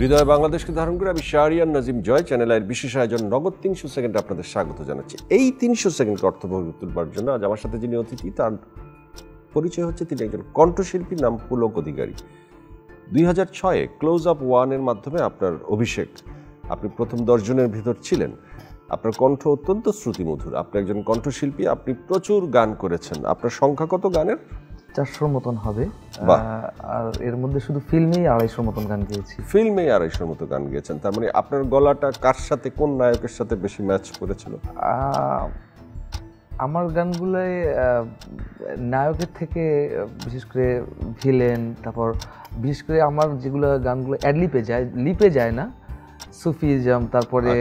হৃদয় বাংলাদেশকে ধারণ করে আমি শাহরিয়ার নাজিম জয় চ্যানেলের বিশেষ আয়োজন নগদ 300 সেকেন্ডে আপনাদের স্বাগত জানাচ্ছি। এই 300 সেকেন্ডকে অর্থবহ তুলবার জন্য আজ আমার সাথে যিনি অতিথি তার পরিচয় হচ্ছে তিনি একজন কণ্ঠশিল্পী, নাম পুলক অধিকারী। 2006-এ ক্লোজ আপ 1-এর মাধ্যমে আপনার অভিষেক, আপনি প্রথম 10 জনের ভিতর ছিলেন। আপনার কণ্ঠ অত্যন্ত শ্রুতিমধুর, আপনি একজন কণ্ঠশিল্পী, আপনি প্রচুর গান করেছেন। আপনার সংখ্যা কত গানের? 400 মতন হবে। আর এর মধ্যে শুধু ফিল্মেই 250 মতন গান গেয়েছি। ফিল্মেই 250 মতো গান গেয়েছেন, তার মানে আপনার গলাটা কার সাথে, কোন নায়কের সাথে বেশি ম্যাচ করেছিল? আমার গানগুলোয় নায়কের থেকে বিশেষ করে ভিলেন, তারপর বিশেষ করে আমার যেগুলো গানগুলো লিপে যায় না, সুফিজম, তারপরে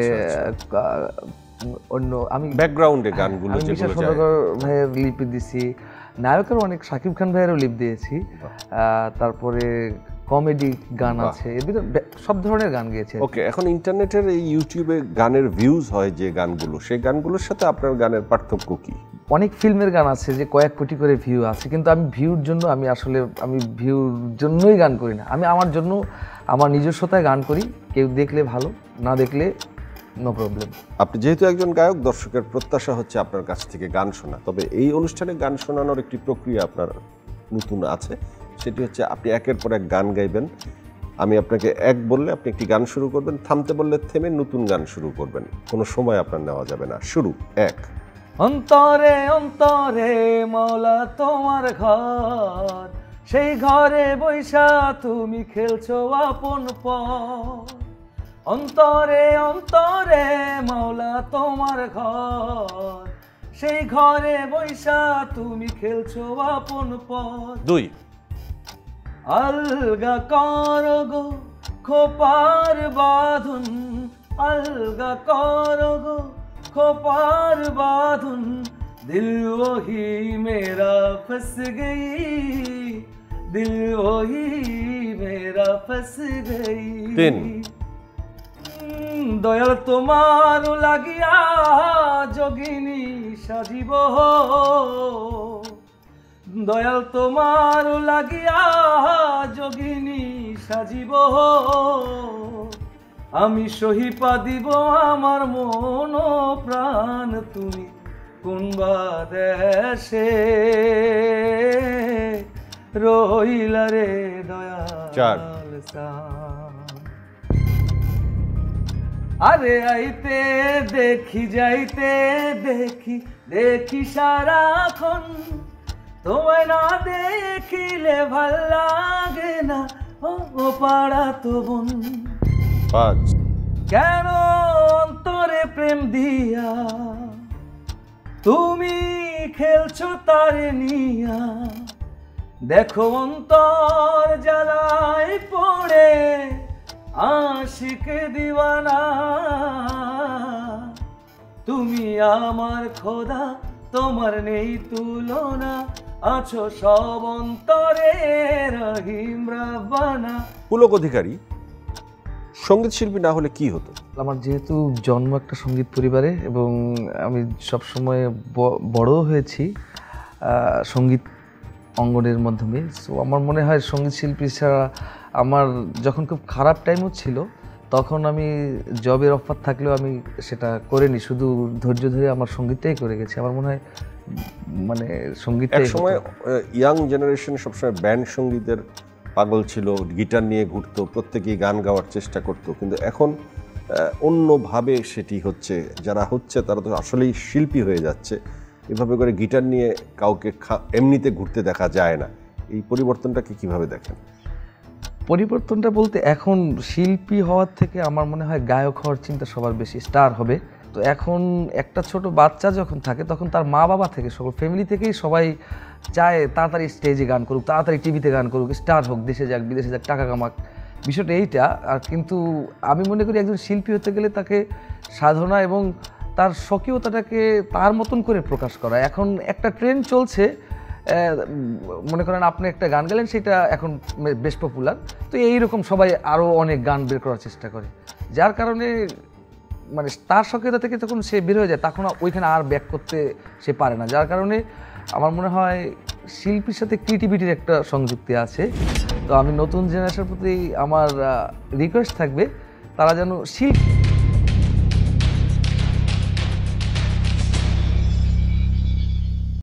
অন্য আমি ব্যাকগ্রাউন্ডে গানগুলো যেগুলো যায় ভাইয়ের লিপে দিছি, নায়কের অনেক শাকিব খান ভাইয়েরও লিপ দিয়েছি, তারপরে কমেডি গান আছে, এদের সব ধরনের গান গেয়েছে। ওকে, এখন ইন্টারনেটের এই ইউটিউবে গানের ভিউজ হয় যে গানগুলো, সেই গানগুলোর সাথে আপনার গানের পার্থক্য কি? অনেক ফিল্মের গান আছে যে কয়েক কোটি করে ভিউ আছে, কিন্তু আমি ভিউর জন্য আমি ভিউর জন্যই গান করি না। আমি আমার জন্য আমার নিজস্বতায় গান করি, কেউ দেখলে ভালো, না দেখলে নো প্রবলেম। আপনি যেহেতু একজন গায়ক, দর্শকের প্রত্যাশা হচ্ছে আপনার কাছ থেকে গান শোনা। তবে এই অনুষ্ঠানে গান শোনানোর একটি প্রক্রিয়া আপনার নতুন আছে, সেটি হচ্ছে আপনি একের পর এক গান গাইবেন। আমি আপনাকে এক বললে আপনি একটি গান শুরু করবেন, থামতে বললে থেমে নতুন গান শুরু করবেন, কোনো সময় আপনার নেওয়া যাবে না। শুরু 1। অন্তরে অন্তরে মৌলা তোমার ঘর, সেই ঘরে বৈশা তুমি খেলছো আপন পর। অন্তরে অন্তরে মৌলা তোমার ঘর, সেই ঘরে বৈশা তুমি খেলছো আপন পর। 2। আলগা করো গো খোপার বাঁধন, আলগা করো গো খোপার বাঁধন, দিল ওহি মেরা ফস গই, দিল ওহি মেরা ফস গই। 3। দয়াল তোমার লাগিয়া যোগিনী সাজিব, দয়াল তোমার লাগিয়া যোগিনী সাজিব, আমি সহিপা দিব আমার মন প্রাণ, তুমি কোন দেশে রইলা রে দয়াল। 4। আরে আইতে দেখি যাইতে দেখি দেখি সারাক্ষণ, তোমায় না দেখিলে ভাল লাগে না ও পাড়া তো বোন। 5। কেন অন্তরে প্রেম দিয়া তুমি খেলছো তারে নিয়া, দেখো অন্তর জ্বালায় পড়ে আশিক দিওয়ানা, তুমি আমার খোদা, তোমার নেই তুলনা, আছো সব অন্তরে রহিম রাব্বানা। পুলক অধিকারী সঙ্গীত শিল্পী না হলে কি হতো? আমার যেহেতু জন্ম একটা সঙ্গীত পরিবারে এবং আমি সবসময় বড় হয়েছি সঙ্গীত অঙ্গনের মাধ্যমে, সো আমার মনে হয় সঙ্গীত শিল্পী ছাড়া আমার যখন খুব খারাপ টাইমও ছিল, তখন আমি জবের অফার থাকলেও আমি সেটা করিনি, শুধু ধৈর্য ধরে আমার সঙ্গীতটাই করে গেছি। আমার মনে হয় মানে সঙ্গীতটাই এক সময় ইয়াং জেনারেশন সবসময় ব্যান্ড সঙ্গীতের পাগল ছিল, গিটার নিয়ে ঘুরতো, প্রত্যেকেই গান গাওয়ার চেষ্টা করতো, কিন্তু এখন অন্যভাবে সেটি হচ্ছে। যারা হচ্ছে তারা তো আসলেই শিল্পী হয়ে যাচ্ছে। এভাবে করে গিটার নিয়ে কাউকে এমনিতে ঘুরতে দেখা যায় না। এই পরিবর্তনটাকে কিভাবে দেখেন? পরিবর্তনটা বলতে এখন শিল্পী হওয়ার থেকে আমার মনে হয় গায়ক হওয়ার চিন্তা সবার বেশি, স্টার হবে। তো এখন একটা ছোট বাচ্চা যখন থাকে তখন তার মা বাবা থেকে, সকল ফ্যামিলি থেকেই সবাই চায় তাড়াতাড়ি স্টেজে গান করুক, তাড়াতাড়ি টিভিতে গান করুক, স্টার হোক, দেশে যাক বিদেশে যাক, টাকা কামাক, বিষয়টা এইটা। আর কিন্তু আমি মনে করি একজন শিল্পী হতে গেলে তাকে সাধনা এবং তার স্বকীয়তাটাকে তার মতন করে প্রকাশ করা। এখন একটা ট্রেন্ড চলছে, মনে করেন আপনি একটা গান গেলেন, সেটা এখন বেশ পপুলার, তো এইরকম সবাই আরও অনেক গান বের করার চেষ্টা করে, যার কারণে মানে তার সক্রিয়তা থেকে যখন সে বের হয়ে যায় তখন ওইখানে আর ব্যাক করতে সে পারে না, যার কারণে আমার মনে হয় শিল্পীর সাথে ক্রিয়েটিভিটির একটা সংযুক্তি আছে। তো আমি নতুন জেনারেশনের প্রতি আমার রিকোয়েস্ট থাকবে তারা যেন শিল্প